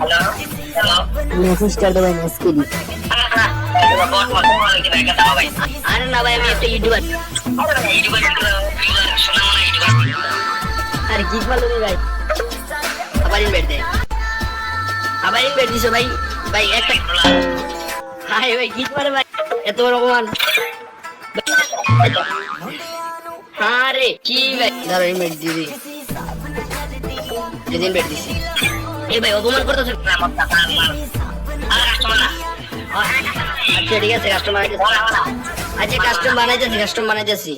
Hello hello message कर दो भाई मैसेज के लिए। बहुत बहुत लगे बैग का भाई अरे ना भाई আমি একটা ইউটিউবার। अरे यूट्यूबर सुना ना यूट्यूबर আরে কি বলো রে ভাই? আবার ইনভাইট দে। আবার ইনভাইট দিছো ভাই। ভাই একটা হাই ভাই কি করে ভাই? এত বড় অপমান। আরে কি ভাই? দাঁড়া ইনভাইট দি দি। যেদিন ইনভাইট দিছি। এই ভাই অপমান করতেছ না মত না আর কাস্টমার না আচ্ছা ঠিক আছে কাস্টমার বলা বলা আচ্ছা কাস্টম বানাইতেছি